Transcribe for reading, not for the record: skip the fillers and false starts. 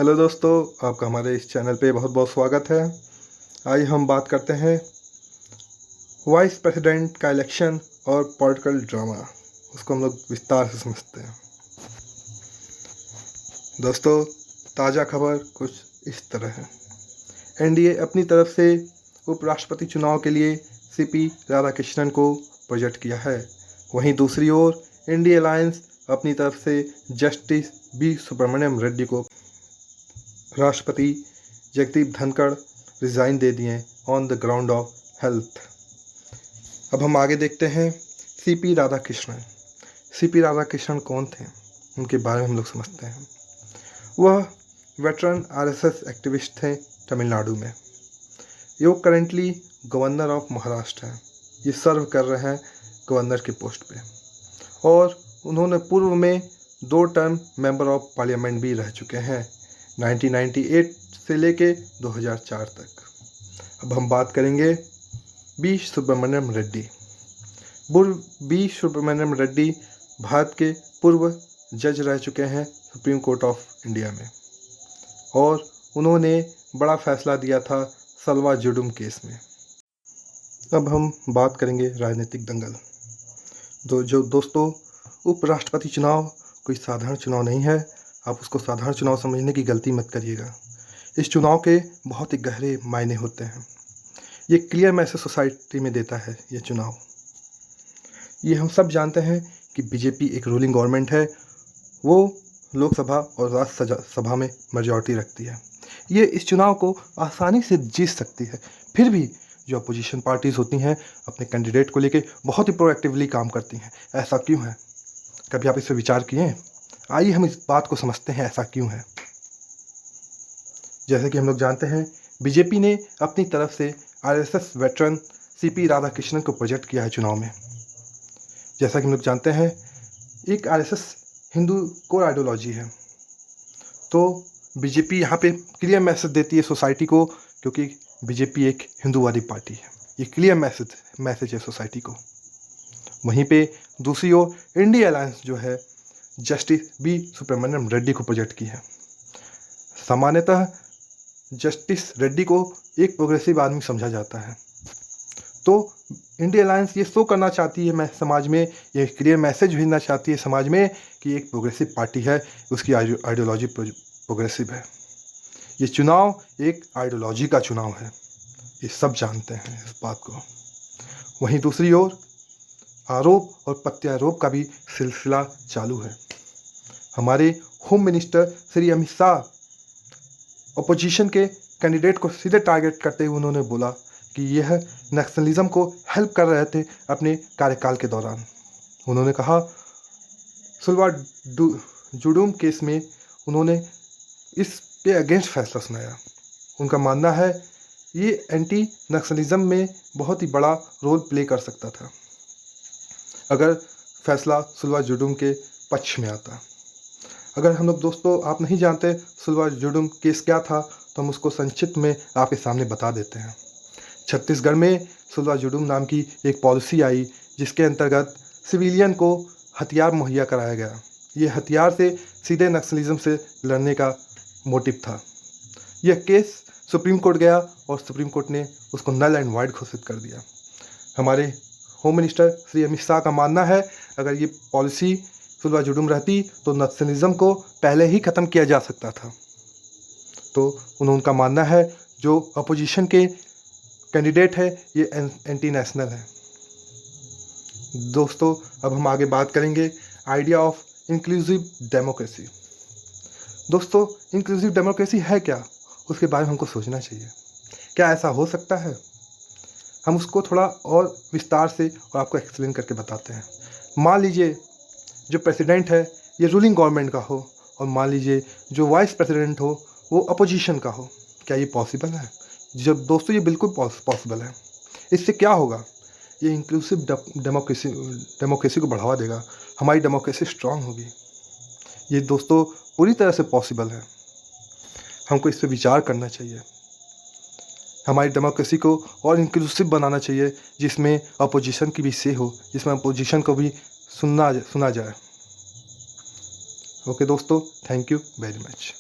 Hello दोस्तों, आपका हमारे इस चैनल पे बहुत बहुत स्वागत है। आज हम बात करते हैं वाइस प्रेसिडेंट का इलेक्शन और पॉलिटिकल ड्रामा। उसको हम लोग विस्तार से समझते हैं। दोस्तों, ताज़ा खबर कुछ इस तरह है। एनडीए अपनी तरफ से उपराष्ट्रपति चुनाव के लिए सीपी राधाकृष्णन को प्रोजेक्ट किया है। वहीं दूसरी ओर इंडिया अलायंस अपनी तरफ से जस्टिस बी सुब्रमण्यम रेड्डी को राष्ट्रपति जगदीप धनखड़ रिज़ाइन दे दिए on the ground of health. अब हम आगे देखते हैं सीपी राधाकृष्णन। सीपी राधाकृष्णन कौन थे, उनके बारे में हम लोग समझते हैं। वह वेटरन आरएसएस एक्टिविस्ट थे तमिलनाडु में। ये करेंटली गवर्नर ऑफ महाराष्ट्र हैं। ये सर्व कर रहे हैं गवर्नर की पोस्ट पे, और उन्होंने पूर्व में 2 टर्म मेंबर ऑफ पार्लियामेंट भी रह चुके हैं, 1998 से लेके 2004 तक। अब हम बात करेंगे बी सुब्रमण्यम रेड्डी। बी सुब्रमण्यम रेड्डी भारत के पूर्व जज रह चुके हैं सुप्रीम कोर्ट ऑफ इंडिया में, और उन्होंने बड़ा फैसला दिया था सलवा जुडुम केस में। अब हम बात करेंगे राजनीतिक दंगल। दोस्तों, उपराष्ट्रपति चुनाव कोई साधारण चुनाव नहीं है। आप उसको साधारण चुनाव समझने की गलती मत करिएगा। इस चुनाव के बहुत ही गहरे मायने होते हैं। ये क्लियर मैसेज सोसाइटी में देता है ये चुनाव। ये हम सब जानते हैं कि बीजेपी एक रूलिंग गवर्नमेंट है। वो लोकसभा और राज्यसभा में मेजॉरिटी रखती है। ये इस चुनाव को आसानी से जीत सकती है। फिर भी जो अपोजिशन पार्टीज़ होती हैं अपने कैंडिडेट को लेके बहुत ही प्रोएक्टिवली काम करती हैं। ऐसा क्यों है? कभी आप इस पर विचार किए हैं? आइए हम इस बात को समझते हैं, ऐसा क्यों है। जैसे कि हम लोग जानते हैं, बीजेपी ने अपनी तरफ से आरएसएस वेटरन सीपी राधाकृष्णन को प्रोजेक्ट किया है चुनाव में। जैसा कि हम लोग जानते हैं, एक आरएसएस हिंदू कोर आइडियोलॉजी है, तो बीजेपी यहाँ पे क्लियर मैसेज देती है सोसाइटी को, क्योंकि बीजेपी एक हिंदूवादी पार्टी है। ये क्लियर मैसेज है सोसाइटी को। वहीं पे दूसरी ओर इंडिया अलायंस जो है जस्टिस बी सुब्रमण्यम रेड्डी को प्रोजेक्ट की है। सामान्यतः जस्टिस रेड्डी को एक प्रोग्रेसिव आदमी समझा जाता है, तो इंडिया अलायंस ये शो करना चाहती है समाज में, ये क्लियर मैसेज भेजना चाहती है समाज में कि एक प्रोग्रेसिव पार्टी है, उसकी आइडियोलॉजी प्रोग्रेसिव है। ये चुनाव एक आइडियोलॉजी का चुनाव है, ये सब जानते हैं इस बात को। वहीं दूसरी ओर आरोप और प्रत्यारोप का भी सिलसिला चालू है। हमारे home minister Shri Amit Shah opposition के कैंडिडेट को सीधे टारगेट करते हुए उन्होंने बोला कि यह नक्सलिज्म को हेल्प कर रहे थे अपने कार्यकाल के दौरान। उन्होंने कहा सलवा जुडुम केस में उन्होंने इस पे अगेंस्ट फैसला सुनाया। उनका मानना है ये एंटी नक्सलिज्म में बहुत ही बड़ा रोल प्ले कर सकता था अगर फैसला सलवा जुडुम के पक्ष में आता। अगर हम लोग दोस्तों, आप नहीं जानते सलवा जुडुम केस क्या था, तो हम उसको संक्षिप्त में आपके सामने बता देते हैं। छत्तीसगढ़ में सलवा जुडुम नाम की एक पॉलिसी आई, जिसके अंतर्गत सिविलियन को हथियार मुहैया कराया गया। ये हथियार से सीधे नक्सलिज्म से लड़ने का मोटिव था। यह केस सुप्रीम कोर्ट गया और सुप्रीम कोर्ट ने उसको नल एंड वाइड घोषित कर दिया। हमारे होम मिनिस्टर श्री अमित शाह का मानना है अगर ये पॉलिसी सलवा जुडुम रहती तो नक्सलिज्म को पहले ही ख़त्म किया जा सकता था। तो उनका मानना है जो अपोजिशन के कैंडिडेट है ये एंटी नेशनल है। दोस्तों, अब हम आगे बात करेंगे आइडिया ऑफ इंक्लूसिव डेमोक्रेसी। दोस्तों, इंक्लूसिव डेमोक्रेसी है क्या, उसके बारे में हमको सोचना चाहिए। क्या ऐसा हो सकता है? हम उसको थोड़ा और विस्तार से और आपको एक्सप्लेन करके बताते हैं। मान लीजिए जो प्रेसिडेंट है ये रूलिंग गवर्नमेंट का हो, और मान लीजिए जो वाइस प्रेसिडेंट हो वो अपोजिशन का हो। क्या ये पॉसिबल है? जब दोस्तों ये बिल्कुल पॉसिबल है। इससे क्या होगा? ये इंक्लूसिव डेमोक्रेसी को बढ़ावा देगा। हमारी डेमोक्रेसी स्ट्रांग होगी। ये दोस्तों पूरी तरह से पॉसिबल है। हमको इस पर विचार करना चाहिए। हमारी डेमोक्रेसी को और इंक्लूसिव बनाना चाहिए, जिसमें अपोजिशन की भी से हो, जिसमें अपोजिशन को भी सुना जाए। ओके दोस्तों, थैंक यू वेरी मच।